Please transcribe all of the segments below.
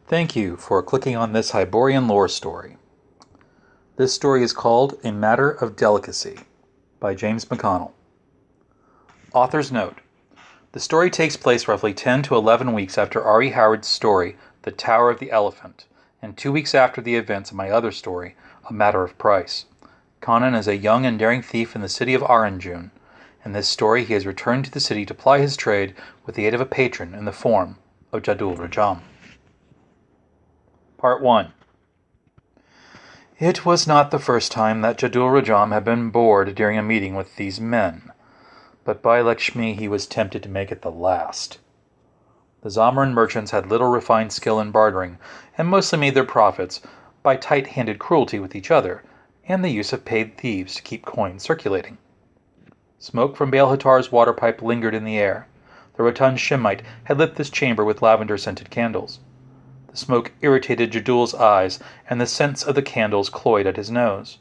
Thank you for clicking on this Hyborian lore story. This story is called A Matter of Delicacy by James McConnell. Author's note: the story takes place roughly 10 to 11 weeks after R.E. Howard's story, The Tower of the Elephant, and 2 weeks after the events of my other story, A Matter of Price. Conan is a young and daring thief in the city of Aranjun. In this story, he has returned to the city to ply his trade with the aid of a patron in the form of Jadul Rajam. Part 1. It was not the first time that Jadul Rajam had been bored during a meeting with these men, but by Lakshmi he was tempted to make it the last. The Zamran merchants had little refined skill in bartering, and mostly made their profits by tight-handed cruelty with each other, and the use of paid thieves to keep coins circulating. Smoke from Baal Hatar's water pipe lingered in the air. The rotund Shemite had lit this chamber with lavender-scented candles. The smoke irritated Jadul's eyes, and the scents of the candles cloyed at his nose.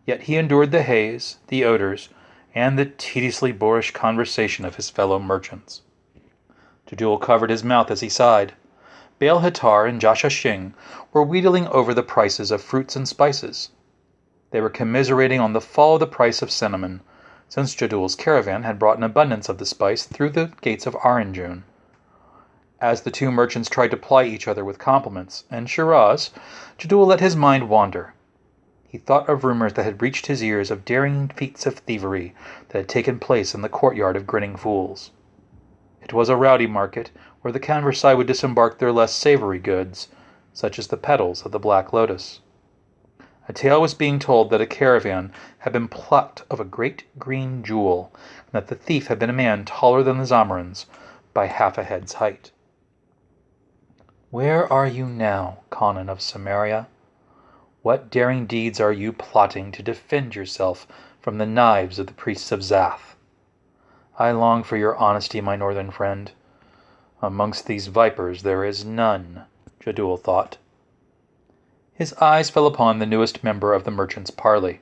Yet he endured the haze, the odors, and the tediously boorish conversation of his fellow merchants. Jadul covered his mouth as he sighed. Baal Hatar and Jasha Singh were wheedling over the prices of fruits and spices. They were commiserating on the fall of the price of cinnamon, since Jadul's caravan had brought an abundance of the spice through the gates of Aranjun. As the two merchants tried to ply each other with compliments and Shiraz, Jadul let his mind wander. He thought of rumors that had reached his ears of daring feats of thievery that had taken place in the courtyard of Grinning Fools. It was a rowdy market, where the conversai would disembark their less savory goods, such as the petals of the black lotus. A tale was being told that a caravan had been plucked of a great green jewel, and that the thief had been a man taller than the Zamrans by half a head's height. Where are you now, Conan of Samaria? What daring deeds are you plotting to defend yourself from the knives of the priests of Zath? I long for your honesty, my northern friend. Amongst these vipers there is none, Jadul thought. His eyes fell upon the newest member of the merchants' parley.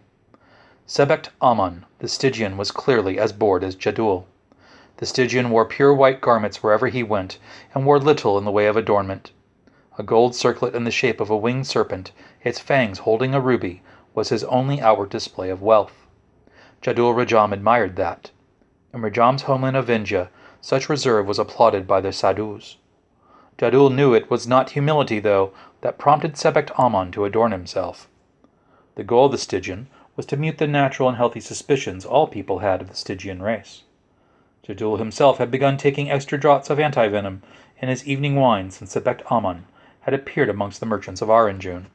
Sebekt Ammon, the Stygian, was clearly as bored as Jadul. The Stygian wore pure white garments wherever he went, and wore little in the way of adornment. A gold circlet in the shape of a winged serpent, its fangs holding a ruby, was his only outward display of wealth. Jadul Rajam admired that. In Rajam's homeland of Vindhya, such reserve was applauded by the sadhus. Jadul knew it was not humility, though, that prompted Sebekt Ammon to adorn himself. The goal of the Stygian was to mute the natural and healthy suspicions all people had of the Stygian race. Jadul himself had begun taking extra draughts of anti-venom in his evening wine since Sebekt Ammon had appeared amongst the merchants of Aranjun.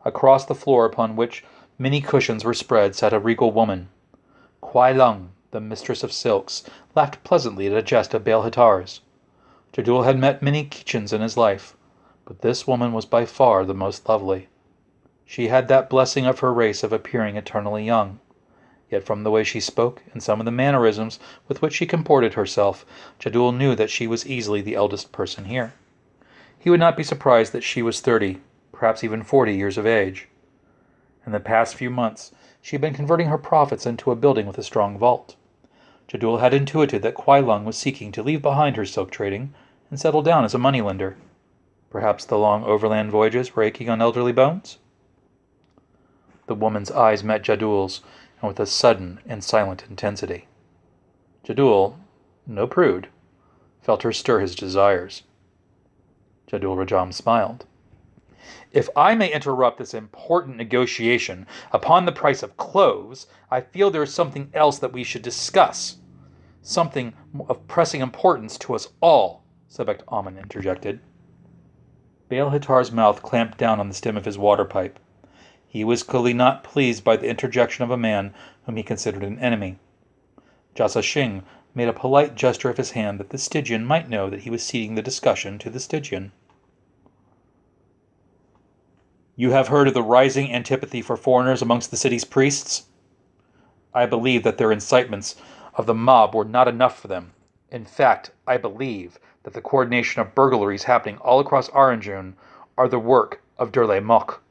Across the floor upon which many cushions were spread sat a regal woman. Kwai Lung, the mistress of silks, laughed pleasantly at a jest of Baal Hatar's. Jadul had met many Kichens in his life, but this woman was by far the most lovely. She had that blessing of her race of appearing eternally young. Yet from the way she spoke, and some of the mannerisms with which she comported herself, Jadul knew that she was easily the eldest person here. He would not be surprised that she was 30, perhaps even 40 years of age. In the past few months, she had been converting her profits into a building with a strong vault. Jadul had intuited that Kwai Lung was seeking to leave behind her silk trading and settle down as a moneylender. Perhaps the long overland voyages were aching on elderly bones? The woman's eyes met Jadul's, and with a sudden and silent intensity. Jadul, no prude, felt her stir his desires. Jadul Rajam smiled. If I may interrupt this important negotiation upon the price of cloves, I feel there is something else that we should discuss. Something of pressing importance to us all, Sebekt Ammon interjected. Baal Hatar's mouth clamped down on the stem of his water pipe. He was clearly not pleased by the interjection of a man whom he considered an enemy. Jasa Singh made a polite gesture of his hand that the Stygian might know that he was ceding the discussion to the Stygian. You have heard of the rising antipathy for foreigners amongst the city's priests? I believe that their incitements of the mob were not enough for them. In fact, I believe that the coordination of burglaries happening all across Aranjun are the work of Durle Mok.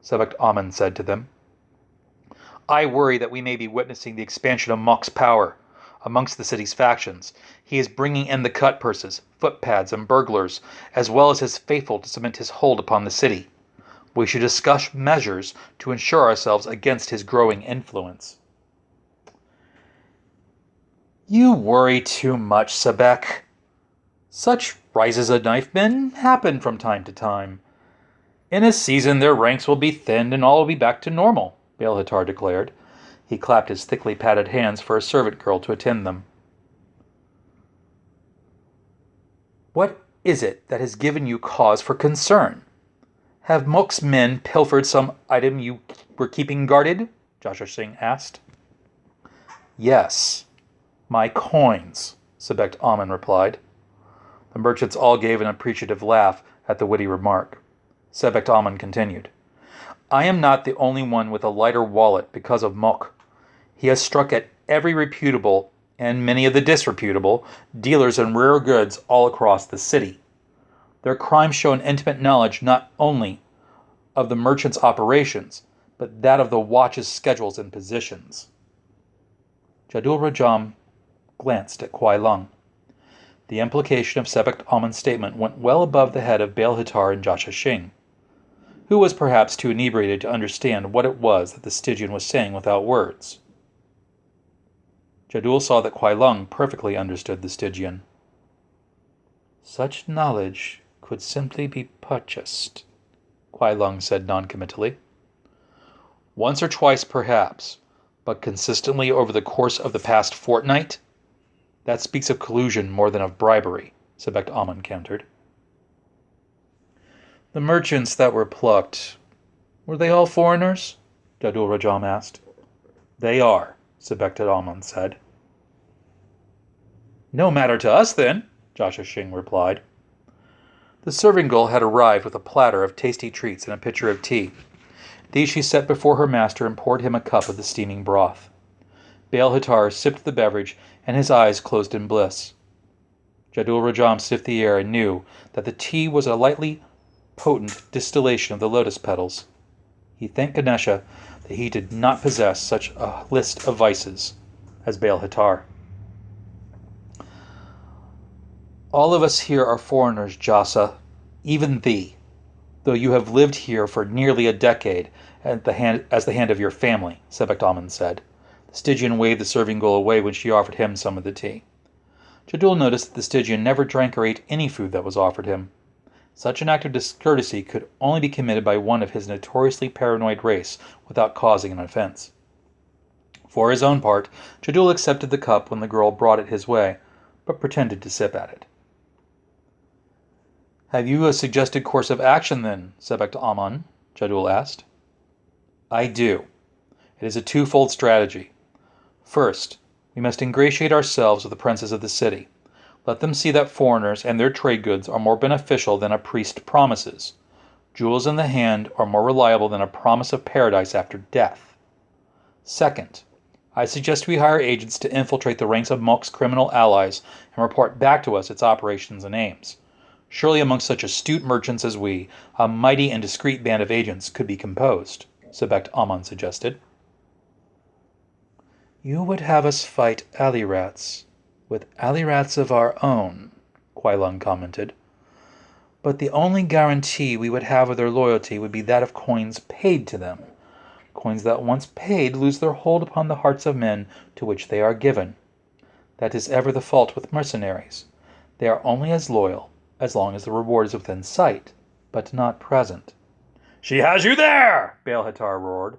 Sebekt Ammon said to them. I worry that we may be witnessing the expansion of Mok's power. amongst the city's factions. He is bringing in the cut-purses, footpads, and burglars, as well as his faithful to cement his hold upon the city. We should discuss measures to ensure ourselves against his growing influence." "You worry too much, Sebek. Such rises of knife men happen from time to time. In a season their ranks will be thinned and all will be back to normal," Baal-Hatar declared. He clapped his thickly padded hands for a servant girl to attend them. "What is it that has given you cause for concern? Have Mok's men pilfered some item you were keeping guarded?" Joshua Singh asked. "Yes, my coins," Sebek Ammon replied. The merchants all gave an appreciative laugh at the witty remark. Sebek Ammon continued, "I am not the only one with a lighter wallet because of Mok. He has struck at every reputable and many of the disreputable dealers in rare goods all across the city. Their crimes show an intimate knowledge not only of the merchants' operations, but that of the watch's schedules and positions." Jadul Rajam glanced at Kuai Lung. The implication of Sebek Ammon's statement went well above the head of Baal-Hatar and Joshua Singh, who was perhaps too inebriated to understand what it was that the Stygian was saying without words. Jadul saw that Kuai Lung perfectly understood the Stygian. "Such knowledge could simply be purchased," Kuai Lung said noncommittally. "Once or twice, perhaps, but consistently over the course of the past fortnight? That speaks of collusion more than of bribery," Sebek Ammon countered. "The merchants that were plucked, were they all foreigners?" Jadul Rajam asked. "They are," Sebek Ammon said. "No matter to us, then," Joshua Singh replied. The serving girl had arrived with a platter of tasty treats and a pitcher of tea. These she set before her master and poured him a cup of the steaming broth. Baal-Hatar sipped the beverage, and his eyes closed in bliss. Jadul Rajam sniffed the air and knew that the tea was a lightly potent distillation of the lotus petals. He thanked Ganesha that he did not possess such a list of vices as Baal-Hatar. "All of us here are foreigners, Jasa, even thee, though you have lived here for nearly a decade as the hand of your family," Sebek Ammon said. The Stygian waved the serving girl away when she offered him some of the tea. Jadul noticed that the Stygian never drank or ate any food that was offered him. Such an act of discourtesy could only be committed by one of his notoriously paranoid race without causing an offense. For his own part, Jadul accepted the cup when the girl brought it his way, but pretended to sip at it. "Have you a suggested course of action, then, Sebek Ammon?" Jadul asked. "I do. It is a twofold strategy. First, we must ingratiate ourselves with the princes of the city. Let them see that foreigners and their trade goods are more beneficial than a priest promises. Jewels in the hand are more reliable than a promise of paradise after death. Second, I suggest we hire agents to infiltrate the ranks of Mok's criminal allies and report back to us its operations and aims. Surely amongst such astute merchants as we, a mighty and discreet band of agents could be composed," Sebek Ammon suggested. "You would have us fight alley rats with alley rats of our own," Kuai Lung commented. "But the only guarantee we would have of their loyalty would be that of coins paid to them. Coins that once paid lose their hold upon the hearts of men to which they are given. That is ever the fault with mercenaries. They are only as loyal as long as the reward is within sight, but not present." "She has you there!" Baal-Hatar roared.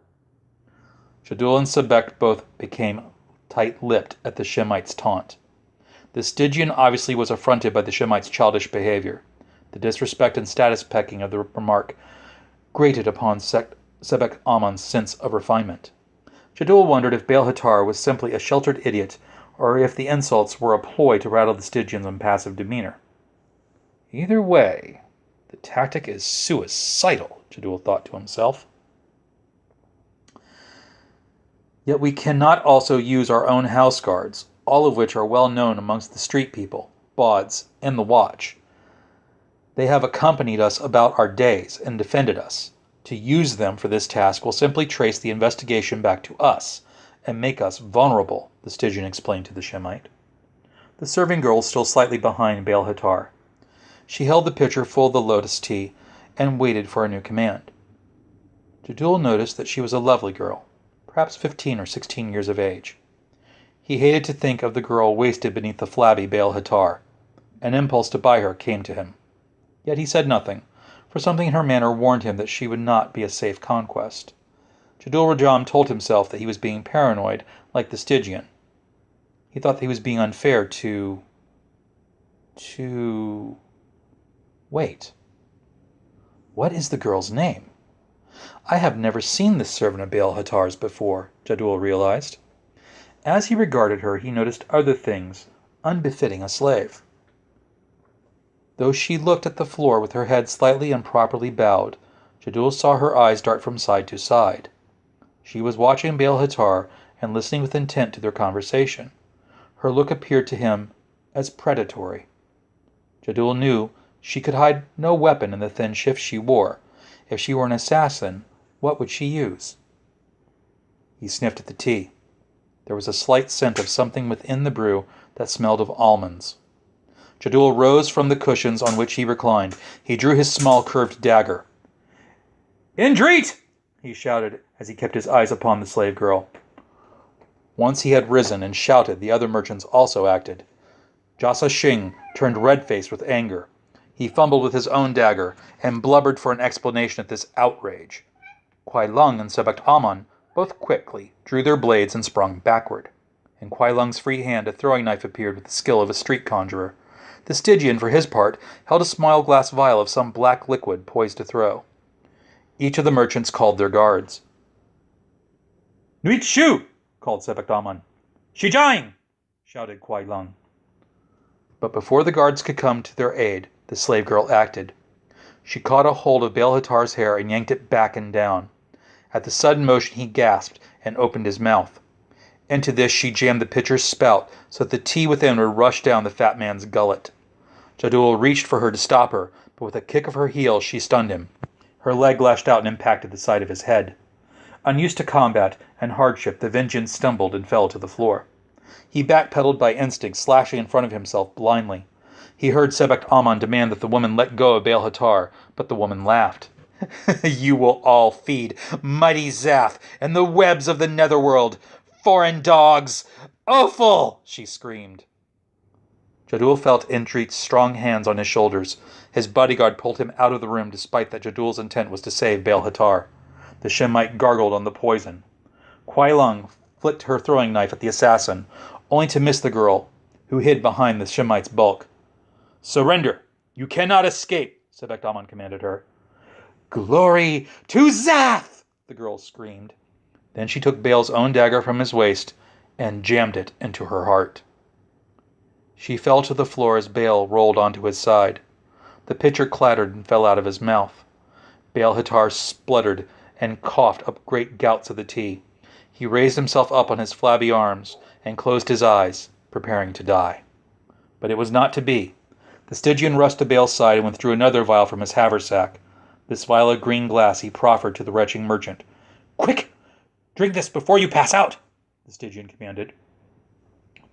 Jadul and Sebek both became tight-lipped at the Shemite's taunt. The Stygian obviously was affronted by the Shemite's childish behavior. The disrespect and status-pecking of the remark grated upon Sebek Ammon's sense of refinement. Jadul wondered if Baal-Hatar was simply a sheltered idiot, or if the insults were a ploy to rattle the Stygian's impassive demeanor. Either way, the tactic is suicidal, Jadul thought to himself. Yet we cannot also use our own house guards, all of which are well known amongst the street people, bawds, and the watch. They have accompanied us about our days and defended us. To use them for this task will simply trace the investigation back to us, and make us vulnerable, the Stygian explained to the Shemite. The serving girl was still slightly behind Baal Hatar. She held the pitcher full of the lotus tea and waited for a new command. Jadul noticed that she was a lovely girl, perhaps 15 or 16 years of age. He hated to think of the girl wasted beneath the flabby Baal Hatar. An impulse to buy her came to him. Yet he said nothing, for something in her manner warned him that she would not be a safe conquest. Jadul Rajam told himself that he was being paranoid, like the Stygian. He thought that he was being unfair to... Wait. What is the girl's name? I have never seen this servant of Baal Hatar's before, Jadul realized. As he regarded her, he noticed other things, unbefitting a slave. Though she looked at the floor with her head slightly improperly bowed, Jadul saw her eyes dart from side to side. She was watching Baal Hatar and listening with intent to their conversation. Her look appeared to him as predatory. Jadul knew she could hide no weapon in the thin shift she wore. If she were an assassin, what would she use? He sniffed at the tea. There was a slight scent of something within the brew that smelled of almonds. Jadul rose from the cushions on which he reclined. He drew his small curved dagger. "Indreet!" he shouted as he kept his eyes upon the slave girl. Once he had risen and shouted, the other merchants also acted. Jasa Singh turned red-faced with anger. He fumbled with his own dagger and blubbered for an explanation at this outrage. Kwai Lung and Sebekt Aman both quickly drew their blades and sprung backward. In Kwai Lung's free hand a throwing knife appeared with the skill of a street conjurer. The Stygian, for his part, held a small glass vial of some black liquid poised to throw. Each of the merchants called their guards. "Nuit Shu!" called Sebekt Aman. "Shijang!" shouted Kwai Lung. But before the guards could come to their aid, the slave girl acted. She caught a hold of Baal Hatar's hair and yanked it back and down. At the sudden motion he gasped and opened his mouth. Into this she jammed the pitcher's spout so that the tea within would rush down the fat man's gullet. Jadul reached for her to stop her, but with a kick of her heel she stunned him. Her leg lashed out and impacted the side of his head. Unused to combat and hardship, the Vengean stumbled and fell to the floor. He backpedaled by instinct, slashing in front of himself blindly. He heard Sebekt Aman demand that the woman let go of Baal Hatar, but the woman laughed. "You will all feed mighty Zath and the webs of the netherworld, foreign dogs! Offal!" she screamed. Jadul felt Indreet's strong hands on his shoulders. His bodyguard pulled him out of the room despite that Jadul's intent was to save Baal Hatar. The Shemite gargled on the poison. Kwai Lung flicked her throwing knife at the assassin, only to miss the girl, who hid behind the Shemite's bulk. "Surrender! You cannot escape!" Sebekt Aman commanded her. "Glory to Zath!" the girl screamed. Then she took Baal's own dagger from his waist and jammed it into her heart. She fell to the floor as Baal rolled onto his side. The pitcher clattered and fell out of his mouth. Baal Hatar spluttered and coughed up great gouts of the tea. He raised himself up on his flabby arms and closed his eyes, preparing to die. But it was not to be. The Stygian rushed to Baal's side and withdrew another vial from his haversack. This vial of green glass he proffered to the retching merchant. "Quick! Drink this before you pass out!" the Stygian commanded.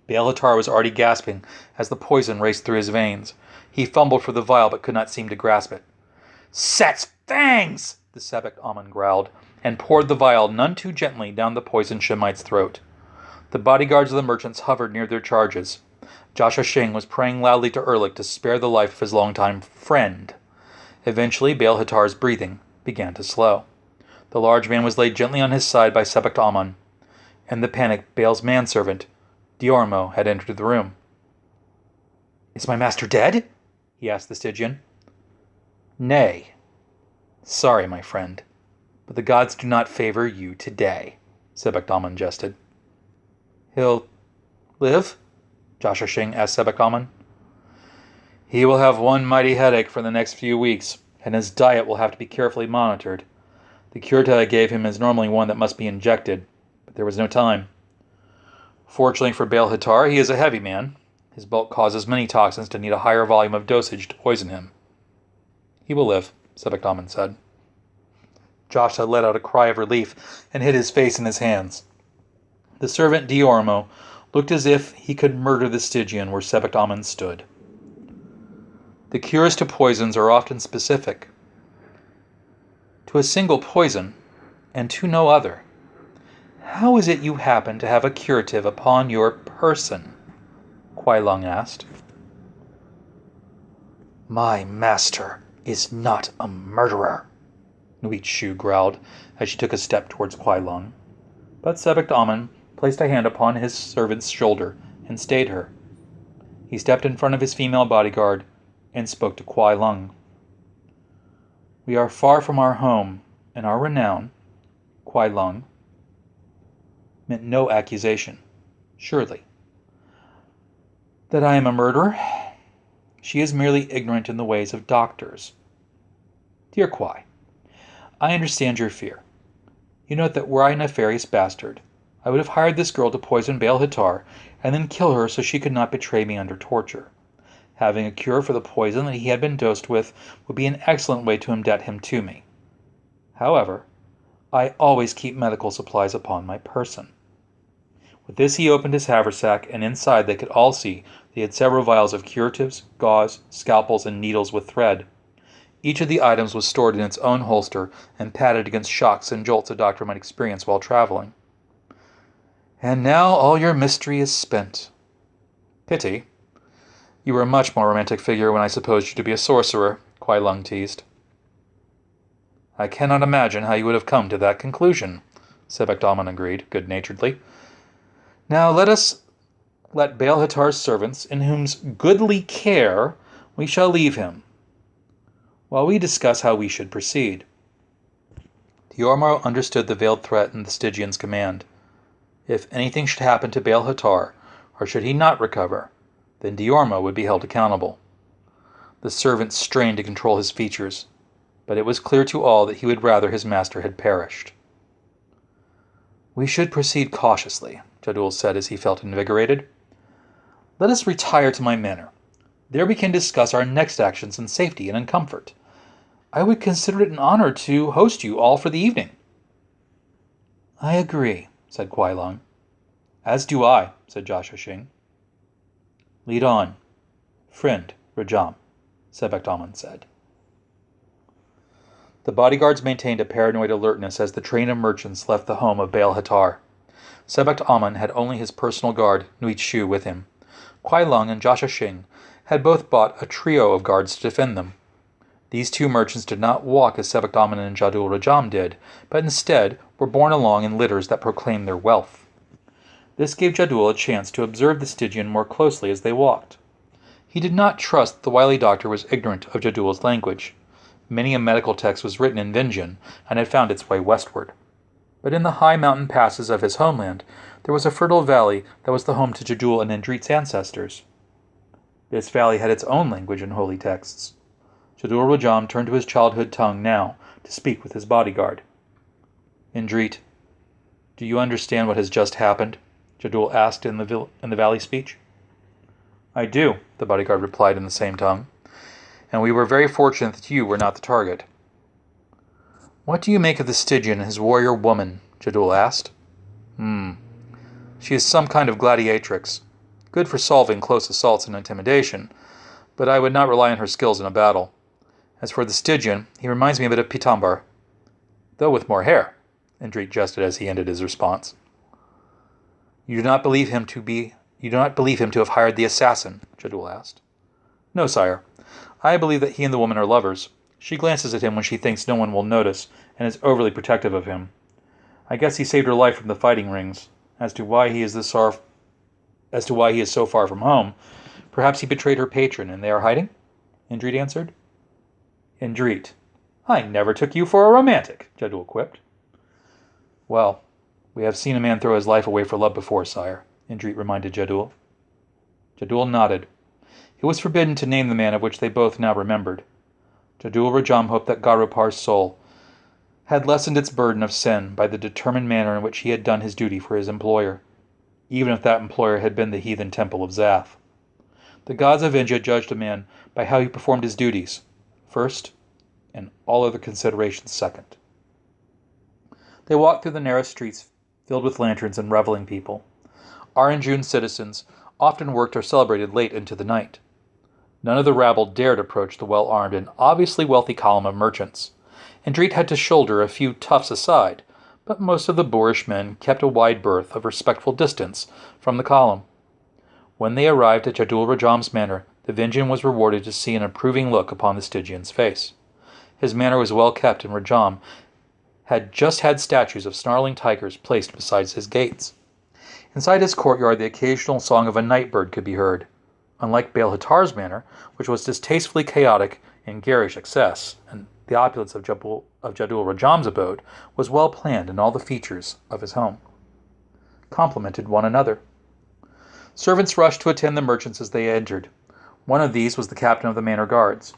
Baal Hatar was already gasping as the poison raced through his veins. He fumbled for the vial but could not seem to grasp it. "Set's fangs!" the Sebekt Aman growled, and poured the vial none too gently down the poisoned Shemite's throat. The bodyguards of the merchants hovered near their charges. Joshua Singh was praying loudly to Erlik to spare the life of his longtime friend. Eventually, Baal Hatar's breathing began to slow. The large man was laid gently on his side by Sebekt Aman. In the panic, Baal's manservant, Diormo, had entered the room. "Is my master dead?" he asked the Stygian. "Nay. Sorry, my friend, but the gods do not favor you today," Sebekt Aman jested. "He'll live?" Joshua Singh asked Sebekt Aman. "He will have one mighty headache for the next few weeks, and his diet will have to be carefully monitored. The cure I gave him is normally one that must be injected, but there was no time. Fortunately for Baal Hatar, he is a heavy man. His bulk causes many toxins to need a higher volume of dosage to poison him." "He will live," Sebekt Aman said. Joshua let out a cry of relief and hid his face in his hands. The servant Diormo looked as if he could murder the Stygian where Sebek stood. The cures to poisons are often specific to a single poison and to no other. How is it you happen to have a curative upon your person? Kuai Lung asked. My master is not a murderer, Nuit Shu growled as she took a step towards Kuai Lung. But Sebek placed a hand upon his servant's shoulder and stayed her. He stepped in front of his female bodyguard and spoke to Kuai Lung. We are far from our home, and our renown, Kuai Lung, meant no accusation, surely. That I am a murderer? She is merely ignorant in the ways of doctors. Dear Kuai, I understand your fear. You note that were I a nefarious bastard, I would have hired this girl to poison Baal Hittar and then kill her so she could not betray me under torture. Having a cure for the poison that he had been dosed with would be an excellent way to indebt him to me. However, I always keep medical supplies upon my person. With this he opened his haversack, and inside they could all see that he had several vials of curatives, gauze, scalpels, and needles with thread. Each of the items was stored in its own holster and padded against shocks and jolts a doctor might experience while traveling. And now all your mystery is spent. Pity. You were a much more romantic figure when I supposed you to be a sorcerer, Kuai Lung teased. I cannot imagine how you would have come to that conclusion, Sebek agreed, good-naturedly. Now let Baal Hittar's servants, in whose goodly care we shall leave him, while we discuss how we should proceed. Diormo understood the veiled threat in the Stygian's command. If anything should happen to Baal Hittar, or should he not recover, then Diormo would be held accountable. The servant strained to control his features, but it was clear to all that he would rather his master had perished. We should proceed cautiously, Jadul said as he felt invigorated. Let us retire to my manor. There we can discuss our next actions in safety and in comfort. I would consider it an honor to host you all for the evening. I agree, said Kuai Lung. As do I, said Joshua Xing. Lead on, friend Rajam, Sebek said. The bodyguards maintained a paranoid alertness as the train of merchants left the home of Baal Hittar. Sebek had only his personal guard, Nuit Shu, with him. Kuai Lung and Joshua Xing had both bought a trio of guards to defend them. These two merchants did not walk as Sebek and Jadul Rajam did, but instead were borne along in litters that proclaimed their wealth. This gave Jadul a chance to observe the Stygian more closely as they walked. He did not trust that the wily doctor was ignorant of Jadul's language. Many a medical text was written in Vinjin and had found its way westward. But in the high mountain passes of his homeland, there was a fertile valley that was the home to Jadul and Indrit's ancestors. This valley had its own language and holy texts. Jadul Rajam turned to his childhood tongue now to speak with his bodyguard. Indrit, do you understand what has just happened? Jadul asked in the valley speech. I do, the bodyguard replied in the same tongue, and we were very fortunate that you were not the target. What do you make of the Stygian and his warrior woman? Jadul asked. She is some kind of gladiatrix, good for solving close assaults and intimidation, but I would not rely on her skills in a battle. As for the Stygian, he reminds me a bit of Pitambar, though with more hair, Indrit jested as he ended his response. You do not believe him to have hired the assassin? Jadul asked. No, sire. I believe that he and the woman are lovers. She glances at him when she thinks no one will notice, and is overly protective of him. I guess he saved her life from the fighting rings. As to why he is so far from home, perhaps he betrayed her patron, and they are hiding? Indrit answered. Indrit, I never took you for a romantic, Jadul quipped. Well, we have seen a man throw his life away for love before, sire, Indrit reminded Jadul. Jadul nodded. It was forbidden to name the man of which they both now remembered. Jadul Rajam hoped that Garupar's soul had lessened its burden of sin by the determined manner in which he had done his duty for his employer, even if that employer had been the heathen temple of Zath. The gods of India judged a man by how he performed his duties, first, and all other considerations second. They walked through the narrow streets filled with lanterns and reveling people. Orange-June citizens often worked or celebrated late into the night. None of the rabble dared approach the well-armed and obviously wealthy column of merchants. Indrit had to shoulder a few toughs aside, but most of the boorish men kept a wide berth of respectful distance from the column. When they arrived at Jadul Rajam's manor, the Vinjin was rewarded to see an approving look upon the Stygian's face. His manor was well kept, and Rajam had just had statues of snarling tigers placed beside his gates. Inside his courtyard, the occasional song of a night bird could be heard. Unlike Baal Hatar's manor, which was distastefully chaotic in garish excess, and the opulence of Jadul Rajam's abode was well planned, and all the features of his home complemented one another. Servants rushed to attend the merchants as they entered. One of these was the captain of the manor guards.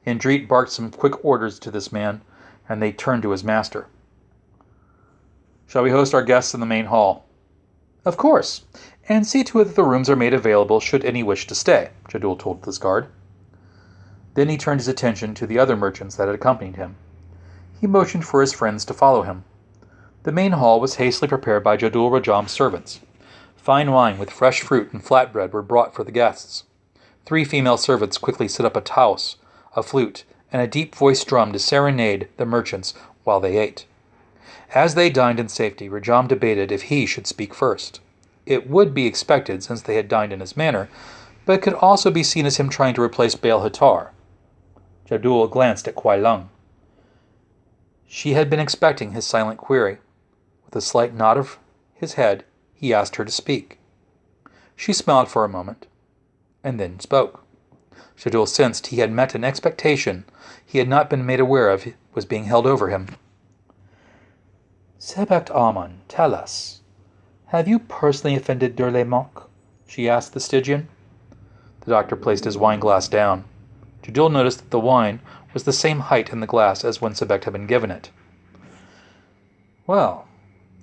Indrit barked some quick orders to this man, and they turned to his master. "Shall we host our guests in the main hall?" "Of course, and see to it that the rooms are made available should any wish to stay," Jadul told this guard. Then he turned his attention to the other merchants that had accompanied him. He motioned for his friends to follow him. The main hall was hastily prepared by Jadul Rajam's servants. Fine wine with fresh fruit and flatbread were brought for the guests. 3 female servants quickly set up a taus, a flute, and a deep-voiced drum to serenade the merchants while they ate. As they dined in safety, Rajam debated if he should speak first. It would be expected, since they had dined in his manor, but it could also be seen as him trying to replace Baal Hatar. Jadul glanced at Kuai Lung. She had been expecting his silent query. With a slight nod of his head, he asked her to speak. She smiled for a moment, and then spoke. Jadul sensed he had met an expectation he had not been made aware of was being held over him. "Sebekt Aman, tell us, have you personally offended Derle-Monk?" she asked the Stygian. The doctor placed his wine-glass down. Jadul noticed that the wine was the same height in the glass as when Sebekt had been given it. "Well,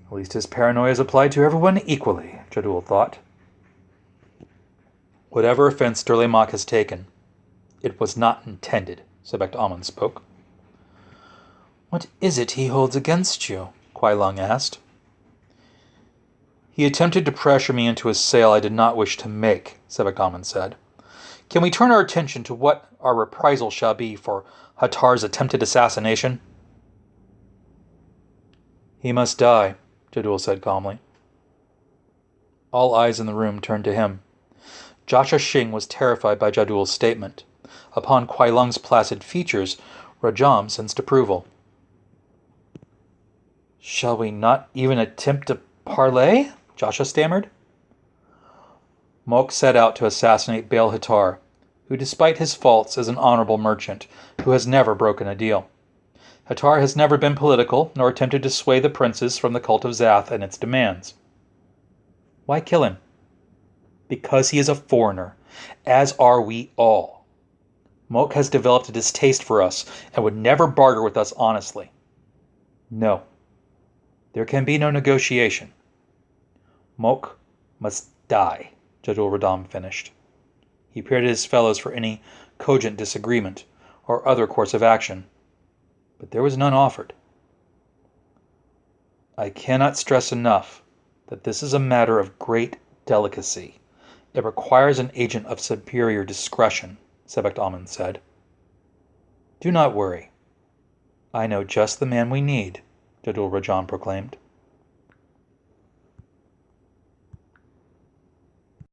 at least his paranoia is applied to everyone equally," Jadul thought. "Whatever offense Derle-Monk has taken, it was not intended," Sebekt Aman spoke. "What is it he holds against you?" Kuai Lung asked. "He attempted to pressure me into a sale I did not wish to make," Sebekt Aman said. "Can we turn our attention to what our reprisal shall be for Hatar's attempted assassination?" "He must die," Jadul said calmly. All eyes in the room turned to him. Jasha Singh was terrified by Jadul's statement. Upon Kuai Lung's placid features, Rajam sensed approval. "Shall we not even attempt to parley?" Jasha stammered. "Mok set out to assassinate Baal Hatar, who despite his faults is an honorable merchant who has never broken a deal. Hatar has never been political, nor attempted to sway the princes from the cult of Zath and its demands. Why kill him? Because he is a foreigner, as are we all. Mok has developed a distaste for us and would never barter with us honestly. No, there can be no negotiation. Mok must die," Jadul Rajam finished. He peered at his fellows for any cogent disagreement or other course of action, but there was none offered. "I cannot stress enough that this is a matter of great delicacy. It requires an agent of superior discretion," Sebekt Aman said. "Do not worry. I know just the man we need," Jadul Rajam proclaimed.